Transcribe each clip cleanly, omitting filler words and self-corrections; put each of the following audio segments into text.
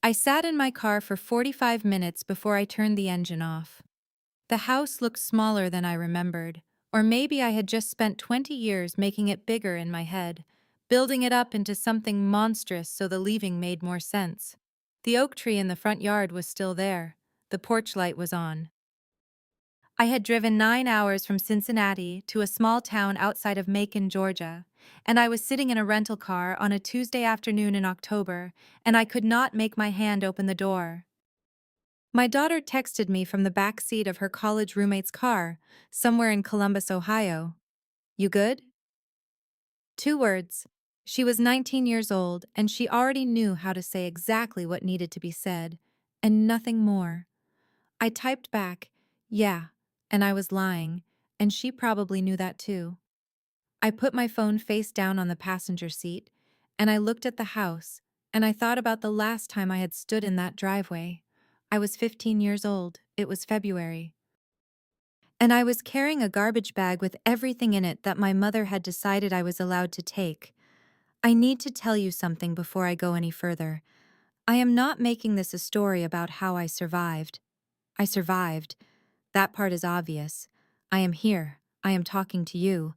I sat in my car for 45 minutes before I turned the engine off. The house looked smaller than I remembered, or maybe I had just spent 20 years making it bigger in my head, building it up into something monstrous so the leaving made more sense. The oak tree in the front yard was still there. The porch light was on. I had driven 9 hours from Cincinnati to a small town outside of Macon, Georgia, and I was sitting in a rental car on a Tuesday afternoon in October, and I could not make my hand open the door. My daughter texted me from the back seat of her college roommate's car, somewhere in Columbus, Ohio. You good? 2 words. She was 19 years old, and she already knew how to say exactly what needed to be said, and nothing more. I typed back, yeah, and I was lying, and she probably knew that too. I put my phone face down on the passenger seat, and I looked at the house, and I thought about the last time I had stood in that driveway. I was 15 years old, it was February. And I was carrying a garbage bag with everything in it that my mother had decided I was allowed to take. I need to tell you something before I go any further. I am not making this a story about how I survived. I survived. That part is obvious. I am here. I am talking to you.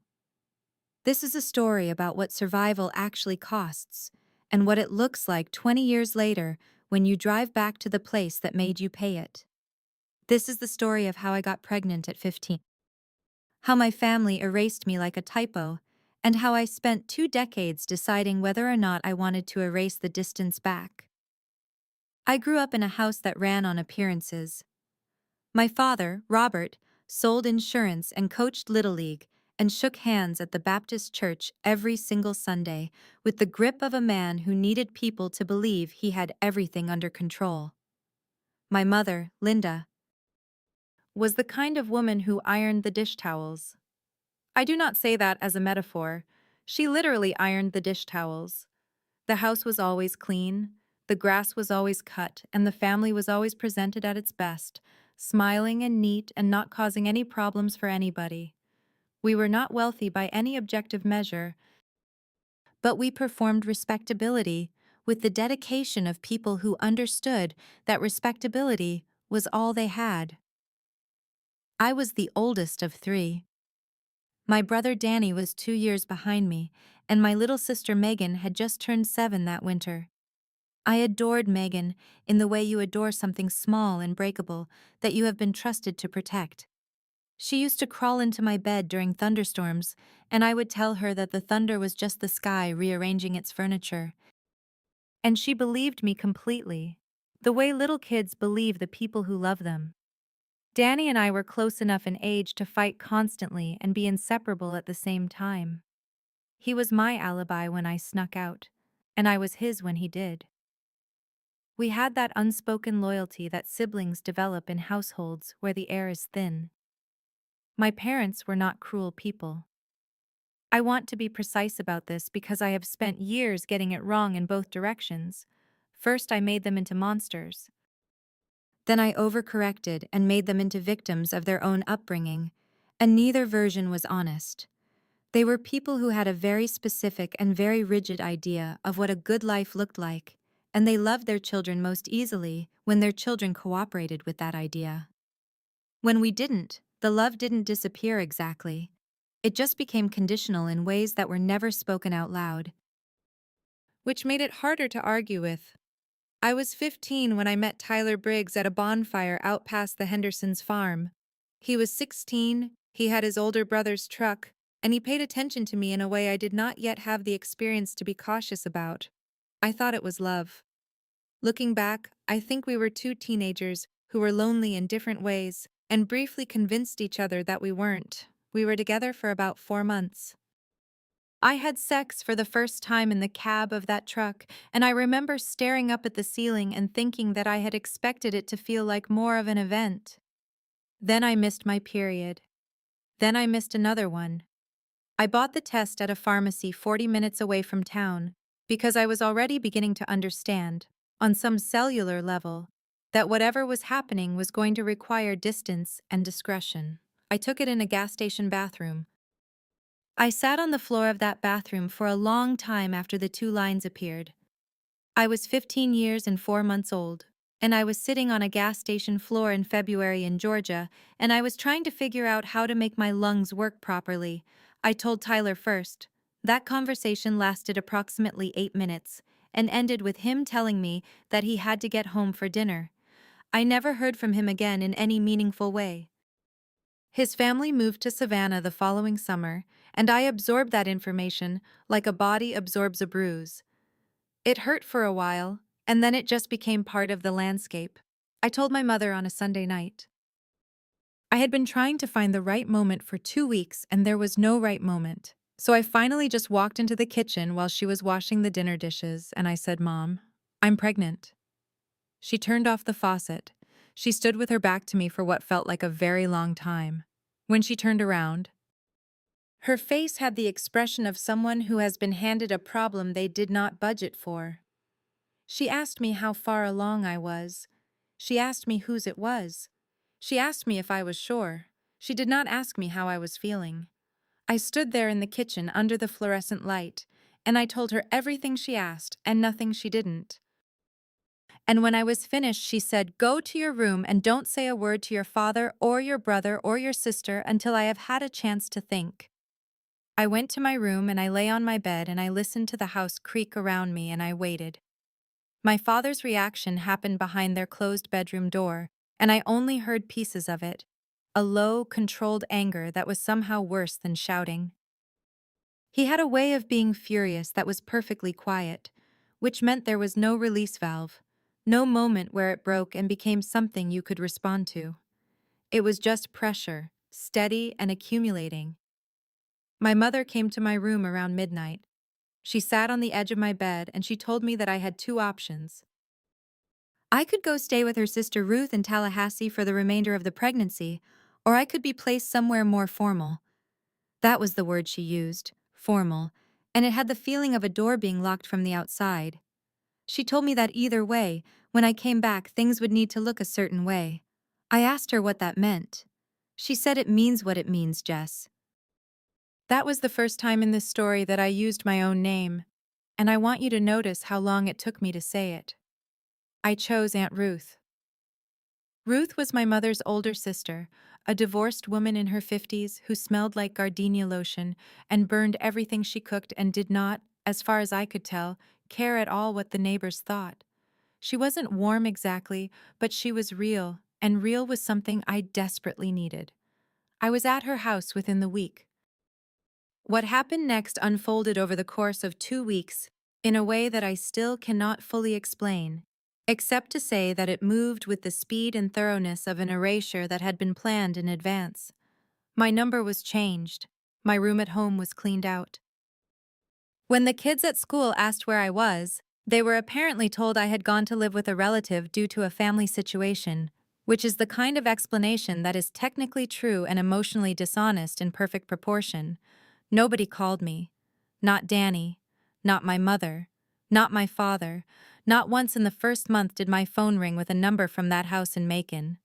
This is a story about what survival actually costs, and what it looks like 20 years later when you drive back to the place that made you pay it. This is the story of how I got pregnant at 15. How my family erased me like a typo, and how I spent 2 decades deciding whether or not I wanted to erase the distance back. I grew up in a house that ran on appearances. My father, Robert, sold insurance and coached Little League and shook hands at the Baptist church every single Sunday with the grip of a man who needed people to believe he had everything under control. My mother, Linda, was the kind of woman who ironed the dish towels. I do not say that as a metaphor. She literally ironed the dish towels. The house was always clean, the grass was always cut, and the family was always presented at its best, smiling and neat and not causing any problems for anybody. We were not wealthy by any objective measure, but we performed respectability with the dedication of people who understood that respectability was all they had. I was the oldest of three. My brother Danny was 2 years behind me, and my little sister Megan had just turned 7 that winter. I adored Megan in the way you adore something small and breakable that you have been trusted to protect. She used to crawl into my bed during thunderstorms, and I would tell her that the thunder was just the sky rearranging its furniture. And she believed me completely, the way little kids believe the people who love them. Danny and I were close enough in age to fight constantly and be inseparable at the same time. He was my alibi when I snuck out, and I was his when he did. We had that unspoken loyalty that siblings develop in households where the air is thin. My parents were not cruel people. I want to be precise about this because I have spent years getting it wrong in both directions. First, I made them into monsters. Then I overcorrected and made them into victims of their own upbringing, and neither version was honest. They were people who had a very specific and very rigid idea of what a good life looked like, and they loved their children most easily when their children cooperated with that idea. When we didn't, the love didn't disappear exactly. It just became conditional in ways that were never spoken out loud, which made it harder to argue with. I was 15 when I met Tyler Briggs at a bonfire out past the Hendersons' farm. He was 16, he had his older brother's truck, and he paid attention to me in a way I did not yet have the experience to be cautious about. I thought it was love. Looking back, I think we were two teenagers who were lonely in different ways and briefly convinced each other that we weren't. We were together for about 4 months. I had sex for the first time in the cab of that truck, and I remember staring up at the ceiling and thinking that I had expected it to feel like more of an event. Then I missed my period. Then I missed another one. I bought the test at a pharmacy 40 minutes away from town because I was already beginning to understand, on some cellular level, that whatever was happening was going to require distance and discretion. I took it in a gas station bathroom. I sat on the floor of that bathroom for a long time after the two lines appeared. I was 15 years and 4 months old, and I was sitting on a gas station floor in February in Georgia, and I was trying to figure out how to make my lungs work properly. I told Tyler first. That conversation lasted approximately 8 minutes and ended with him telling me that he had to get home for dinner. I never heard from him again in any meaningful way. His family moved to Savannah the following summer, and I absorbed that information like a body absorbs a bruise. It hurt for a while, and then it just became part of the landscape. I told my mother on a Sunday night. I had been trying to find the right moment for 2 weeks, and there was no right moment. So I finally just walked into the kitchen while she was washing the dinner dishes, and I said, "Mom, I'm pregnant." She turned off the faucet. She stood with her back to me for what felt like a very long time. When she turned around, her face had the expression of someone who has been handed a problem they did not budget for. She asked me how far along I was. She asked me whose it was. She asked me if I was sure. She did not ask me how I was feeling. I stood there in the kitchen under the fluorescent light, and I told her everything she asked and nothing she didn't. And when I was finished, she said, "Go to your room and don't say a word to your father or your brother or your sister until I have had a chance to think." I went to my room and I lay on my bed and I listened to the house creak around me and I waited. My father's reaction happened behind their closed bedroom door, and I only heard pieces of it. A low, controlled anger that was somehow worse than shouting. He had a way of being furious that was perfectly quiet, which meant there was no release valve, no moment where it broke and became something you could respond to. It was just pressure, steady and accumulating. My mother came to my room around midnight. She sat on the edge of my bed and she told me that I had two options. I could go stay with her sister Ruth in Tallahassee for the remainder of the pregnancy, or I could be placed somewhere more formal. That was the word she used, formal, and it had the feeling of a door being locked from the outside. She told me that either way, when I came back, things would need to look a certain way. I asked her what that meant. She said it means what it means, Jess. That was the first time in this story that I used my own name, and I want you to notice how long it took me to say it. I chose Aunt Ruth. Ruth was my mother's older sister, a divorced woman in her 50s who smelled like gardenia lotion and burned everything she cooked and did not, as far as I could tell, care at all what the neighbors thought. She wasn't warm exactly, but she was real, and real was something I desperately needed. I was at her house within the week. What happened next unfolded over the course of 2 weeks in a way that I still cannot fully explain, except to say that it moved with the speed and thoroughness of an erasure that had been planned in advance. My number was changed. My room at home was cleaned out. When the kids at school asked where I was, they were apparently told I had gone to live with a relative due to a family situation, which is the kind of explanation that is technically true and emotionally dishonest in perfect proportion. Nobody called me. Not Danny. Not my mother. Not my father. Not once in the first month did my phone ring with a number from that house in Macon.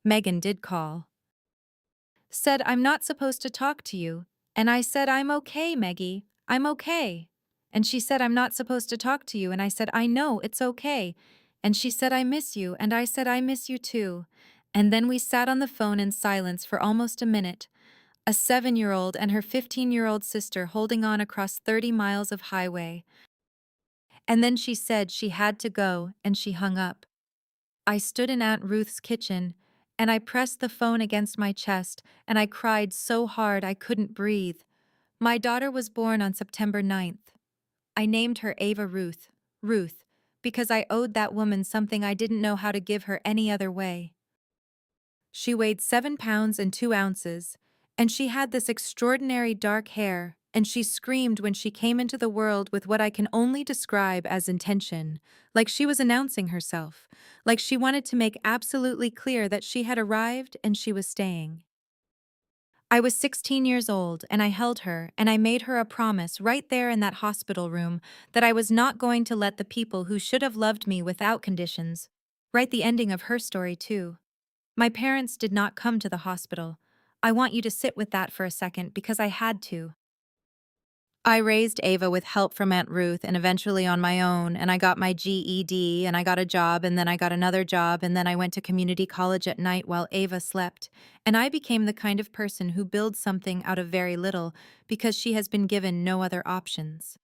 Megan did call. Said, "I'm not supposed to talk to you." And I said, "I'm okay, Meggie. I'm okay." And she said, "I'm not supposed to talk to you." And I said, "I know, it's okay." And she said, "I miss you." And I said, "I miss you too." And then we sat on the phone in silence for almost a minute. A 7-year-old and her 15-year-old sister holding on across 30 miles of highway. And then she said she had to go, and she hung up. I stood in Aunt Ruth's kitchen, and I pressed the phone against my chest, and I cried so hard I couldn't breathe. My daughter was born on September 9th. I named her Ava Ruth, Ruth, because I owed that woman something I didn't know how to give her any other way. She weighed 7 pounds and 2 ounces, and she had this extraordinary dark hair, and she screamed when she came into the world with what I can only describe as intention, like she was announcing herself, like she wanted to make absolutely clear that she had arrived and she was staying. I was 16 years old, and I held her, and I made her a promise right there in that hospital room that I was not going to let the people who should have loved me without conditions write the ending of her story, too. My parents did not come to the hospital. I want you to sit with that for a second because I had to. I raised Ava with help from Aunt Ruth and eventually on my own, and I got my GED and I got a job and then I got another job and then I went to community college at night while Ava slept. And I became the kind of person who builds something out of very little because she has been given no other options.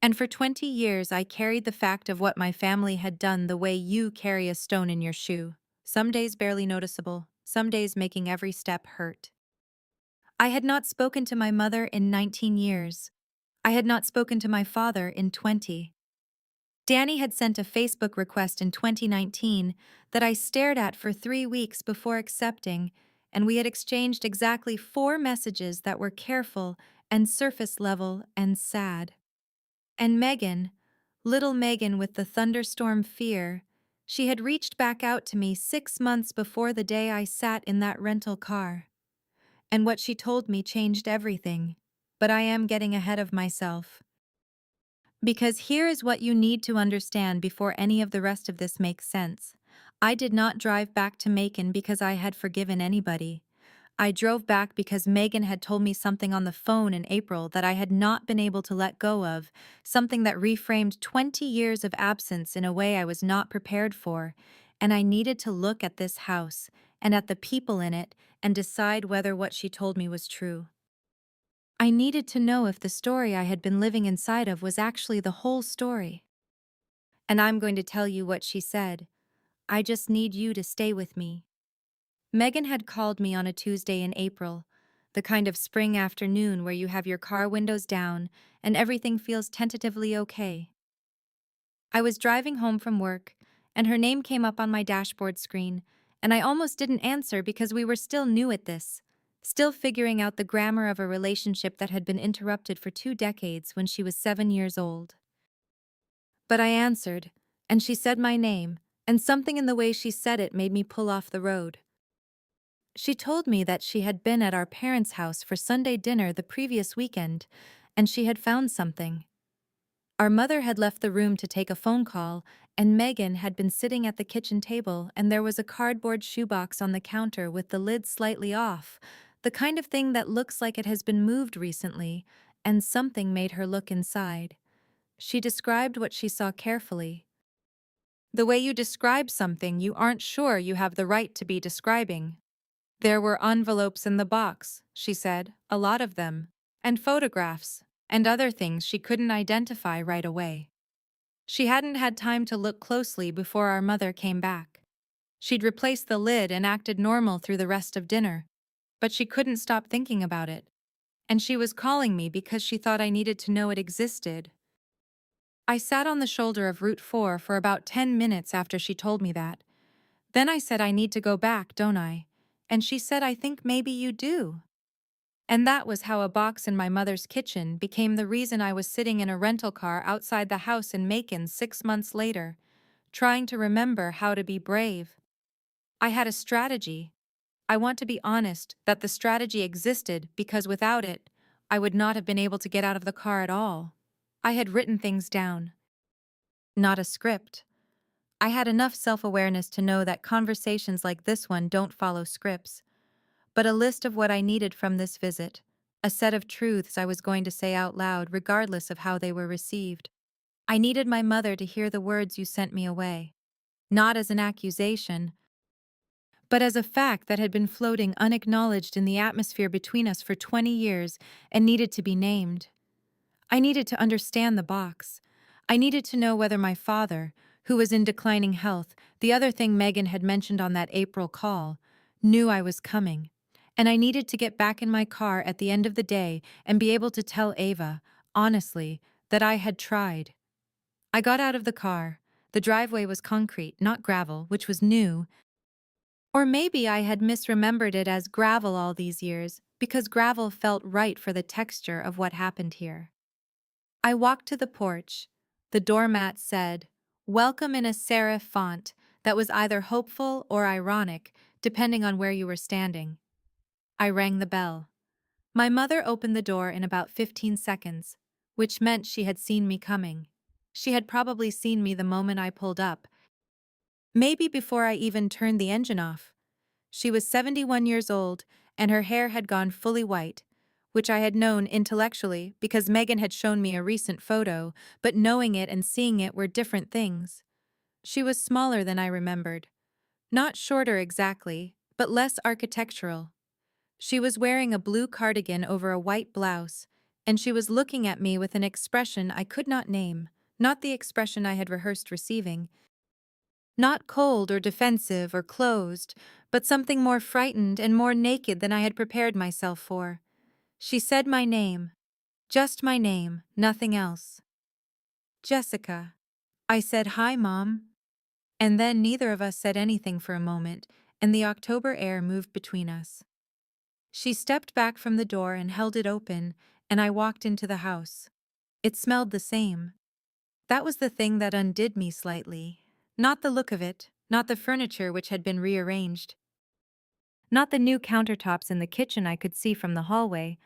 And for 20 years, I carried the fact of what my family had done the way you carry a stone in your shoe. Some days barely noticeable, some days making every step hurt. I had not spoken to my mother in 19 years. I had not spoken to my father in 20. Danny had sent a Facebook request in 2019 that I stared at for 3 weeks before accepting, and we had exchanged exactly 4 messages that were careful and surface level and sad. And Megan, little Megan with the thunderstorm fear, she had reached back out to me 6 months before the day I sat in that rental car. And what she told me changed everything. But I am getting ahead of myself. Because here is what you need to understand before any of the rest of this makes sense. I did not drive back to Macon because I had forgiven anybody. I drove back because Megan had told me something on the phone in April that I had not been able to let go of, something that reframed 20 years of absence in a way I was not prepared for, and I needed to look at this house and at the people in it and decide whether what she told me was true. I needed to know if the story I had been living inside of was actually the whole story. And I'm going to tell you what she said. I just need you to stay with me. Megan had called me on a Tuesday in April, the kind of spring afternoon where you have your car windows down and everything feels tentatively okay. I was driving home from work, and her name came up on my dashboard screen, and I almost didn't answer because we were still new at this, still figuring out the grammar of a relationship that had been interrupted for 2 decades when she was 7 years old. But I answered, and she said my name, and something in the way she said it made me pull off the road. She told me that she had been at our parents' house for Sunday dinner the previous weekend, and she had found something. Our mother had left the room to take a phone call, and Megan had been sitting at the kitchen table, and there was a cardboard shoebox on the counter with the lid slightly off, the kind of thing that looks like it has been moved recently, and something made her look inside. She described what she saw carefully. The way you describe something you aren't sure you have the right to be describing. There were envelopes in the box, she said, a lot of them, and photographs, and other things she couldn't identify right away. She hadn't had time to look closely before our mother came back. She'd replaced the lid and acted normal through the rest of dinner, but she couldn't stop thinking about it. And she was calling me because she thought I needed to know it existed. I sat on the shoulder of Route 4 for about 10 minutes after she told me that. Then I said I need to go back, don't I? And she said I think maybe you do. And that was how a box in my mother's kitchen became the reason I was sitting in a rental car outside the house in Macon 6 months later, trying to remember how to be brave. I had a strategy. I want to be honest that the strategy existed because without it, I would not have been able to get out of the car at all. I had written things down. Not a script. I had enough self-awareness to know that conversations like this one don't follow scripts, but a list of what I needed from this visit, a set of truths I was going to say out loud regardless of how they were received. I needed my mother to hear the words you sent me away, not as an accusation, but as a fact that had been floating unacknowledged in the atmosphere between us for 20 years and needed to be named. I needed to understand the box. I needed to know whether my father, who was in declining health, the other thing Megan had mentioned on that April call, knew I was coming. And I needed to get back in my car at the end of the day and be able to tell Ava, honestly, that I had tried. I got out of the car. The driveway was concrete, not gravel, which was new. Or maybe I had misremembered it as gravel all these years, because gravel felt right for the texture of what happened here. I walked to the porch. The doormat said, "Welcome" in a serif font that was either hopeful or ironic, depending on where you were standing. I rang the bell. My mother opened the door in about 15 seconds, which meant she had seen me coming. She had probably seen me the moment I pulled up, maybe before I even turned the engine off. She was 71 years old, and her hair had gone fully white, which I had known intellectually because Megan had shown me a recent photo, but knowing it and seeing it were different things. She was smaller than I remembered. Not shorter exactly, but less architectural. She was wearing a blue cardigan over a white blouse, and she was looking at me with an expression I could not name, not the expression I had rehearsed receiving. Not cold or defensive or closed, but something more frightened and more naked than I had prepared myself for. She said my name. Just my name, nothing else. Jessica. I said, "Hi, Mom." And then neither of us said anything for a moment, and the October air moved between us. She stepped back from the door and held it open, and I walked into the house. It smelled the same. That was the thing that undid me slightly. Not the look of it, not the furniture which had been rearranged, not the new countertops in the kitchen I could see from the hallway,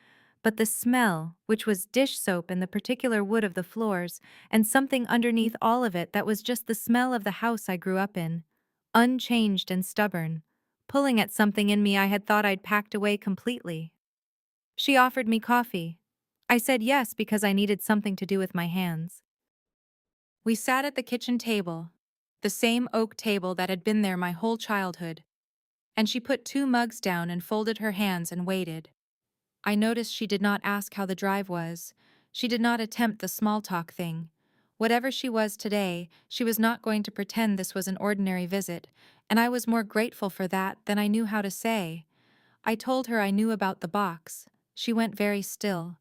but the smell, which was dish soap and the particular wood of the floors, and something underneath all of it that was just the smell of the house I grew up in, unchanged and stubborn, pulling at something in me I had thought I'd packed away completely. She offered me coffee. I said yes because I needed something to do with my hands. We sat at the kitchen table, the same oak table that had been there my whole childhood, and she put 2 mugs down and folded her hands and waited. I noticed she did not ask how the drive was. She did not attempt the small talk thing. Whatever she was today, she was not going to pretend this was an ordinary visit, and I was more grateful for that than I knew how to say. I told her I knew about the box. She went very still.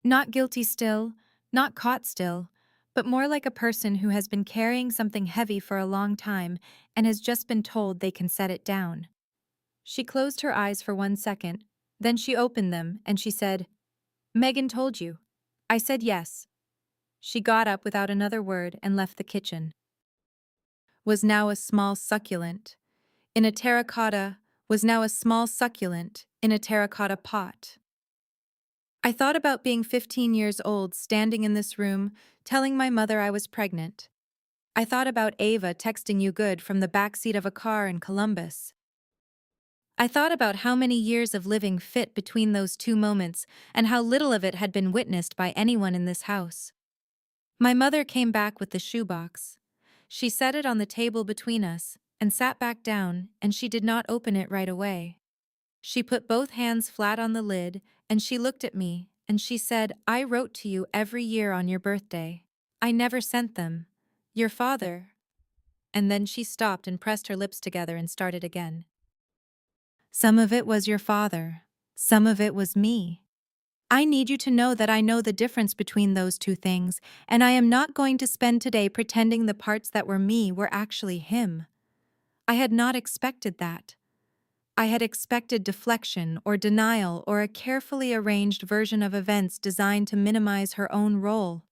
Not guilty still, not caught still, but more like a person who has been carrying something heavy for a long time and has just been told they can set it down. She closed her eyes for 1 second, then she opened them and she said, "Megan told you." I said yes. She got up without another word and left the kitchen. Was now a small succulent. In a terracotta, was now a small succulent in a terracotta pot. I thought about being 15 years old, standing in this room, telling my mother I was pregnant. I thought about Ava texting you good from the backseat of a car in Columbus. I thought about how many years of living fit between those 2 moments and how little of it had been witnessed by anyone in this house. My mother came back with the shoebox. She set it on the table between us and sat back down, and she did not open it right away. She put both hands flat on the lid, and she looked at me, and she said, "I wrote to you every year on your birthday. I never sent them. Your father." And then she stopped and pressed her lips together and started again. "Some of it was your father. Some of it was me. I need you to know that I know the difference between those two things, and I am not going to spend today pretending the parts that were me were actually him." I had not expected that. I had expected deflection or denial or a carefully arranged version of events designed to minimize her own role,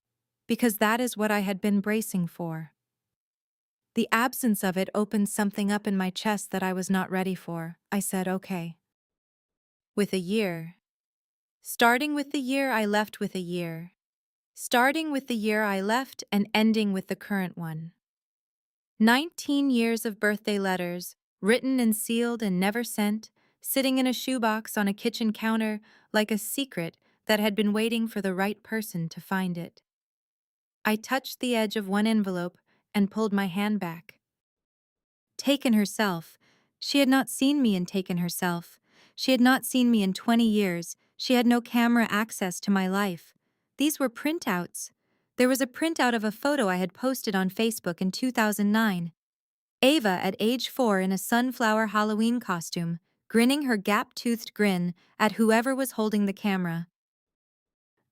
because that is what I had been bracing for. The absence of it opened something up in my chest that I was not ready for. I said, "Okay." With a year. Starting with the year I left with a year. Starting with the year I left and ending with the current one. 19 years of birthday letters, written and sealed and never sent, sitting in a shoebox on a kitchen counter like a secret that had been waiting for the right person to find it. I touched the edge of one envelope and pulled my hand back. Taken herself. She had not seen me in Taken herself. She had not seen me in 20 years. She had no camera access to my life. These were printouts. There was a printout of a photo I had posted on Facebook in 2009. Ava at age 4 in a sunflower Halloween costume, grinning her gap-toothed grin at whoever was holding the camera.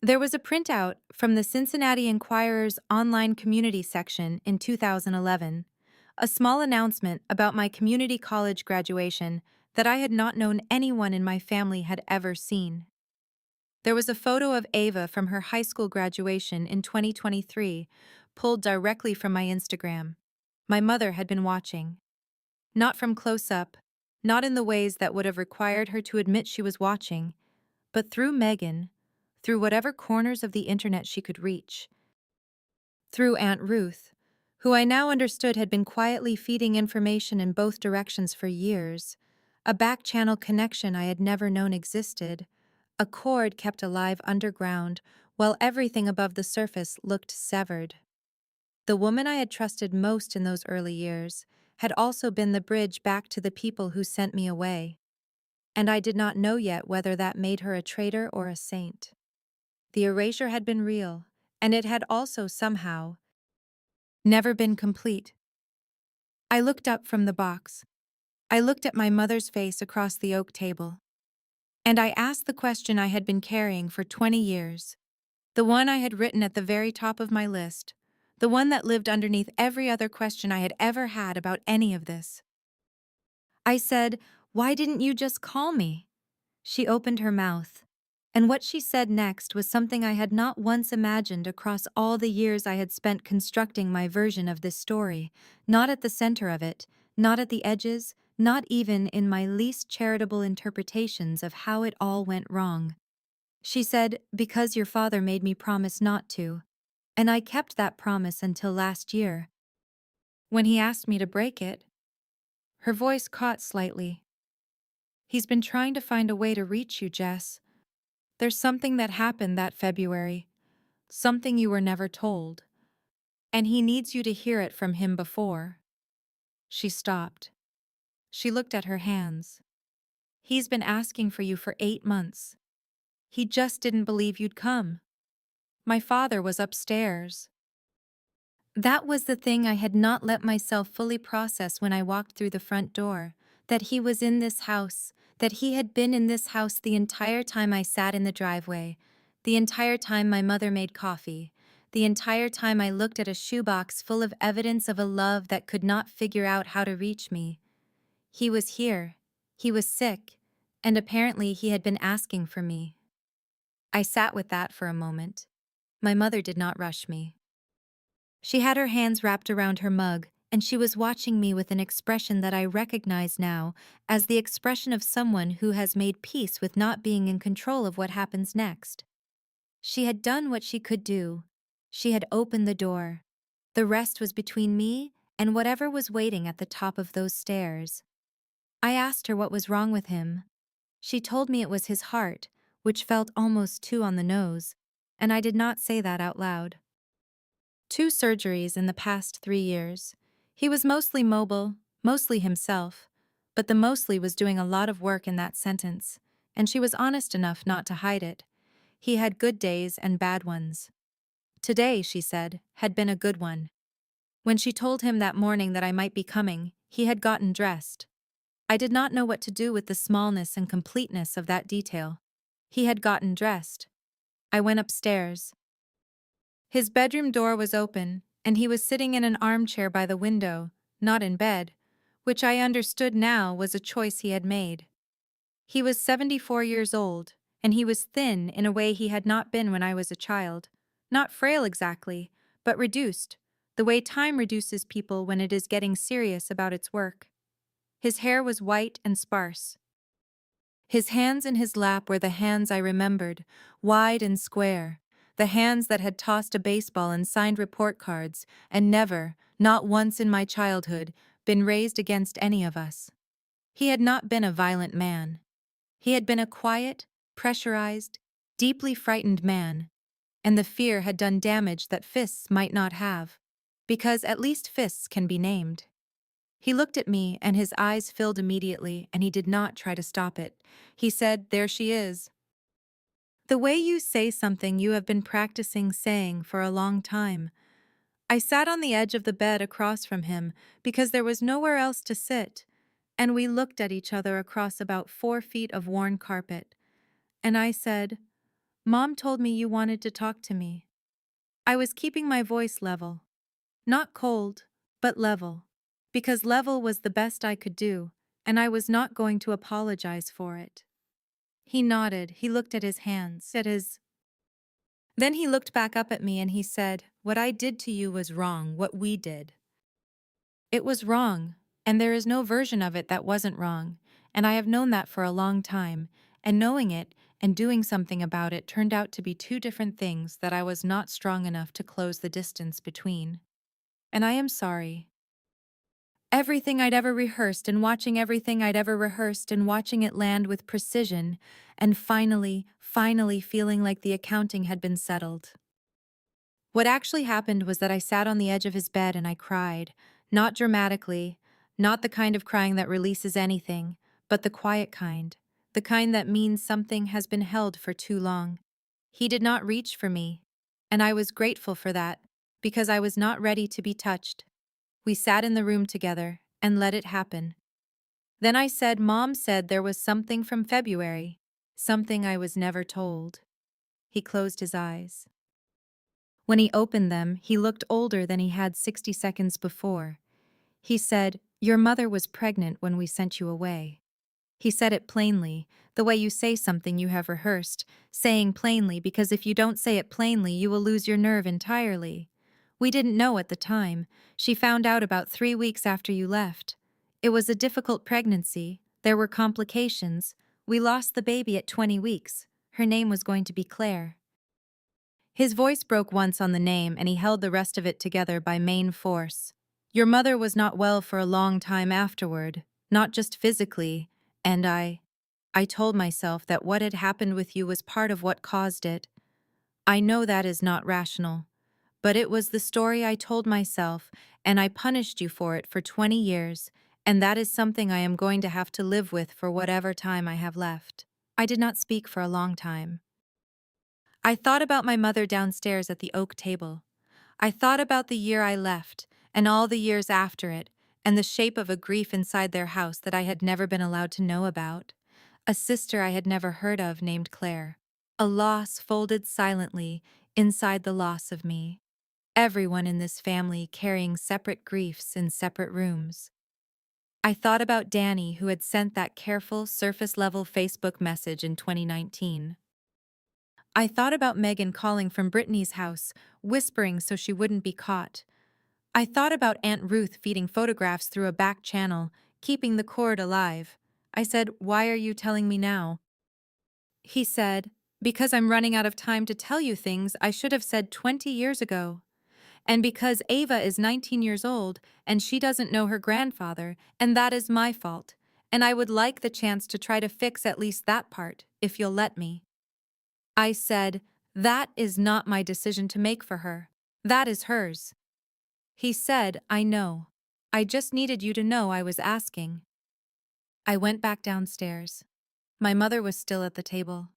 There was a printout from the Cincinnati Enquirer's online community section in 2011, a small announcement about my community college graduation that I had not known anyone in my family had ever seen. There was a photo of Ava from her high school graduation in 2023, pulled directly from my Instagram. My mother had been watching. Not from close up, not in the ways that would have required her to admit she was watching, but through Megan, through whatever corners of the internet she could reach. Through Aunt Ruth, who I now understood had been quietly feeding information in both directions for years, a back-channel connection I had never known existed, a cord kept alive underground, while everything above the surface looked severed. The woman I had trusted most in those early years had also been the bridge back to the people who sent me away, and I did not know yet whether that made her a traitor or a saint. The erasure had been real, and it had also somehow never been complete. I looked up from the box. I looked at my mother's face across the oak table. And I asked the question I had been carrying for 20 years, the one I had written at the very top of my list, the one that lived underneath every other question I had ever had about any of this. I said, "Why didn't you just call me?" She opened her mouth, and what she said next was something I had not once imagined across all the years I had spent constructing my version of this story, not at the center of it, not at the edges, not even in my least charitable interpretations of how it all went wrong. She said, "Because your father made me promise not to, and I kept that promise until last year, when he asked me to break it." Her voice caught slightly. "He's been trying to find a way to reach you, Jess. There's something that happened that February, something you were never told, and he needs you to hear it from him before." She stopped. She looked at her hands. "He's been asking for you for 8 months. He just didn't believe you'd come. My father was upstairs." That was the thing I had not let myself fully process when I walked through the front door, that he was in this house, that he had been in this house the entire time I sat in the driveway, the entire time my mother made coffee, the entire time I looked at a shoebox full of evidence of a love that could not figure out how to reach me. He was here, he was sick, and apparently he had been asking for me. I sat with that for a moment. My mother did not rush me. She had her hands wrapped around her mug, and she was watching me with an expression that I recognize now as the expression of someone who has made peace with not being in control of what happens next. She had done what she could do. She had opened the door. The rest was between me and whatever was waiting at the top of those stairs. I asked her what was wrong with him. She told me it was his heart, which felt almost too on the nose, and I did not say that out loud. 2 surgeries in the past 3 years. He was mostly mobile, mostly himself, but the mostly was doing a lot of work in that sentence, and she was honest enough not to hide it. He had good days and bad ones. Today, she said, had been a good one. When she told him that morning that I might be coming, he had gotten dressed. I did not know what to do with the smallness and completeness of that detail. He had gotten dressed. I went upstairs. His bedroom door was open, and he was sitting in an armchair by the window, not in bed, which I understood now was a choice he had made. He was 74 years old, and he was thin in a way he had not been when I was a child. Not frail exactly, but reduced, the way time reduces people when it is getting serious about its work. His hair was white and sparse. His hands in his lap were the hands I remembered, wide and square, the hands that had tossed a baseball and signed report cards and never, not once in my childhood, been raised against any of us. He had not been a violent man. He had been a quiet, pressurized, deeply frightened man, and the fear had done damage that fists might not have, because at least fists can be named. He looked at me and his eyes filled immediately, and he did not try to stop it. He said, "There she is." The way you say something you have been practicing saying for a long time. I sat on the edge of the bed across from him because there was nowhere else to sit, and we looked at each other across about 4 feet of worn carpet. And I said, "Mom told me you wanted to talk to me." I was keeping my voice level. Not cold, but level. Because level was the best I could do, and I was not going to apologize for it. He nodded, he looked at his hands, at his... Then he looked back up at me and he said, "What I did to you was wrong, what we did. It was wrong, and there is no version of it that wasn't wrong, and I have known that for a long time, and knowing it and doing something about it turned out to be 2 different things that I was not strong enough to close the distance between. And I am sorry." Everything I'd ever rehearsed and watching everything I'd ever rehearsed and watching it land with precision, and finally feeling like the accounting had been settled. What actually happened was that I sat on the edge of his bed and I cried, not dramatically, not the kind of crying that releases anything, but the quiet kind, the kind that means something has been held for too long. He did not reach for me, and I was grateful for that, because I was not ready to be touched. We sat in the room together and let it happen. Then I said, Mom said there was something from February, something I was never told. He closed his eyes. When he opened them, he looked older than he had 60 seconds before. He said, Your mother was pregnant when we sent you away. He said it plainly, the way you say something you have rehearsed, saying plainly because if you don't say it plainly, you will lose your nerve entirely. We didn't know at the time. She found out about 3 weeks after you left. It was a difficult pregnancy. There were complications. We lost the baby at 20 weeks. Her name was going to be Claire. His voice broke once on the name and he held the rest of it together by main force. Your mother was not well for a long time afterward, not just physically, and I told myself that what had happened with you was part of what caused it. I know that is not rational, but it was the story I told myself, and I punished you for it for 20 years, and that is something I am going to have to live with for whatever time I have left. I did not speak for a long time. I thought about my mother downstairs at the oak table. I thought about the year I left, and all the years after it, and the shape of a grief inside their house that I had never been allowed to know about. A sister I had never heard of named Claire. A loss folded silently inside the loss of me. Everyone in this family carrying separate griefs in separate rooms. I thought about Danny, who had sent that careful, surface-level Facebook message in 2019. I thought about Megan calling from Brittany's house, whispering so she wouldn't be caught. I thought about Aunt Ruth feeding photographs through a back channel, keeping the cord alive. I said, Why are you telling me now? He said, Because I'm running out of time to tell you things I should have said 20 years ago. And because Ava is 19 years old and she doesn't know her grandfather, and that is my fault. And I would like the chance to try to fix at least that part, if you'll let me. I said, That is not my decision to make for her. That is hers. He said, I know. I just needed you to know I was asking. I went back downstairs. My mother was still at the table.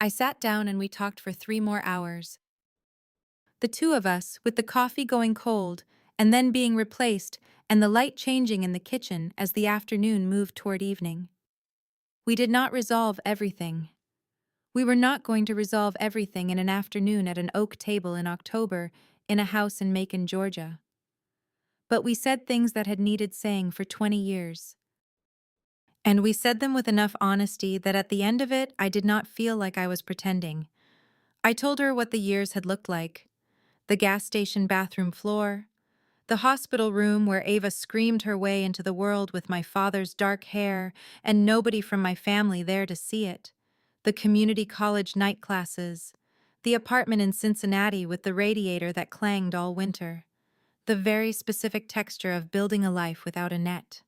I sat down and we talked for 3 more hours. The two of us, with the coffee going cold, and then being replaced, and the light changing in the kitchen as the afternoon moved toward evening. We did not resolve everything. We were not going to resolve everything in an afternoon at an oak table in October in a house in Macon, Georgia. But we said things that had needed saying for 20 years. And we said them with enough honesty that at the end of it, I did not feel like I was pretending. I told her what the years had looked like. The gas station bathroom floor, the hospital room where Ava screamed her way into the world with my father's dark hair and nobody from my family there to see it, the community college night classes, the apartment in Cincinnati with the radiator that clanged all winter, the very specific texture of building a life without a net.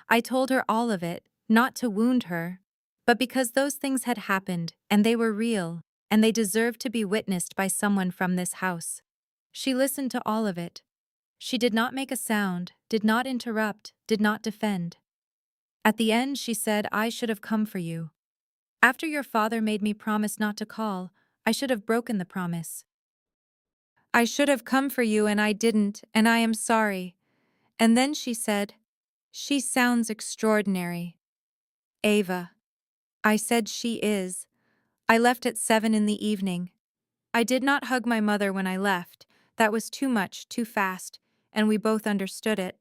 I told her all of it, not to wound her, but because those things had happened and they were real, and they deserved to be witnessed by someone from this house. She listened to all of it. She did not make a sound, did not interrupt, did not defend. At the end, she said, I should have come for you. After your father made me promise not to call, I should have broken the promise. I should have come for you and I didn't, and I am sorry. And then she said, She sounds extraordinary. Ava. I said she is. I left at 7 in the evening. I did not hug my mother when I left. That was too much, too fast, and we both understood it.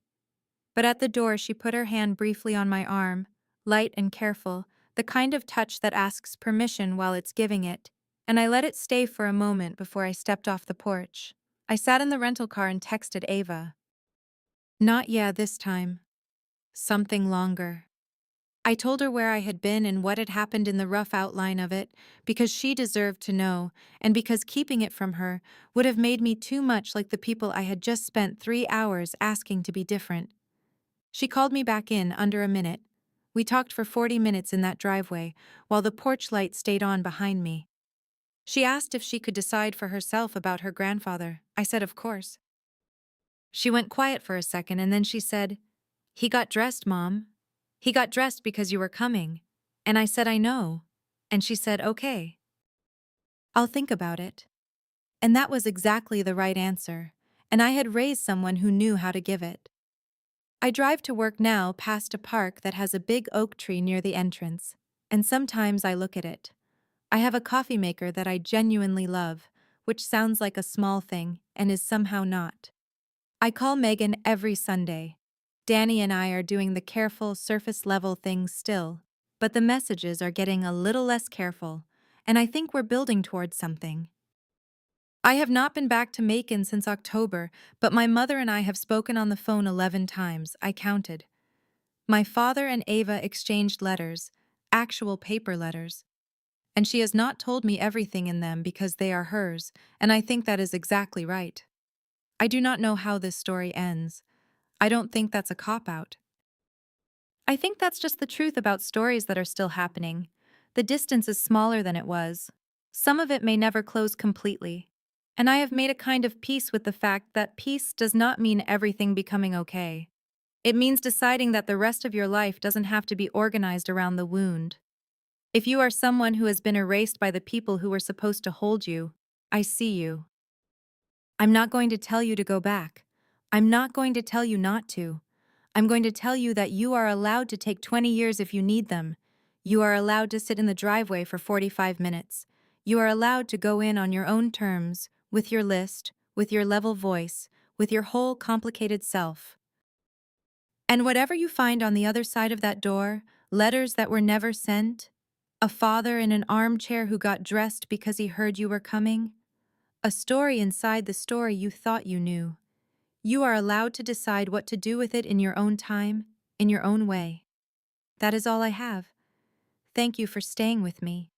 But at the door she put her hand briefly on my arm, light and careful, the kind of touch that asks permission while it's giving it, and I let it stay for a moment before I stepped off the porch. I sat in the rental car and texted Ava. Not yeah this time. Something longer. I told her where I had been and what had happened in the rough outline of it, because she deserved to know, and because keeping it from her would have made me too much like the people I had just spent 3 hours asking to be different. She called me back in under a minute. We talked for 40 minutes in that driveway, while the porch light stayed on behind me. She asked if she could decide for herself about her grandfather. I said, of course. She went quiet for a second and then she said, "He got dressed, Mom. He got dressed because you were coming." And I said, "I know." And she said, "Okay. I'll think about it." And that was exactly the right answer. And I had raised someone who knew how to give it. I drive to work now past a park that has a big oak tree near the entrance. And sometimes I look at it. I have a coffee maker that I genuinely love, which sounds like a small thing and is somehow not. I call Megan every Sunday. Danny and I are doing the careful, surface level things still, but the messages are getting a little less careful, and I think we're building towards something. I have not been back to Macon since October, but my mother and I have spoken on the phone 11 times, I counted. My father and Ava exchanged letters, actual paper letters, and she has not told me everything in them because they are hers, and I think that is exactly right. I do not know how this story ends. I don't think that's a cop-out. I think that's just the truth about stories that are still happening. The distance is smaller than it was. Some of it may never close completely. And I have made a kind of peace with the fact that peace does not mean everything becoming okay. It means deciding that the rest of your life doesn't have to be organized around the wound. If you are someone who has been erased by the people who were supposed to hold you, I see you. I'm not going to tell you to go back. I'm not going to tell you not to. I'm going to tell you that you are allowed to take 20 years if you need them. You are allowed to sit in the driveway for 45 minutes. You are allowed to go in on your own terms, with your list, with your level voice, with your whole complicated self. And whatever you find on the other side of that door, letters that were never sent, a father in an armchair who got dressed because he heard you were coming, a story inside the story you thought you knew. You are allowed to decide what to do with it in your own time, in your own way. That is all I have. Thank you for staying with me.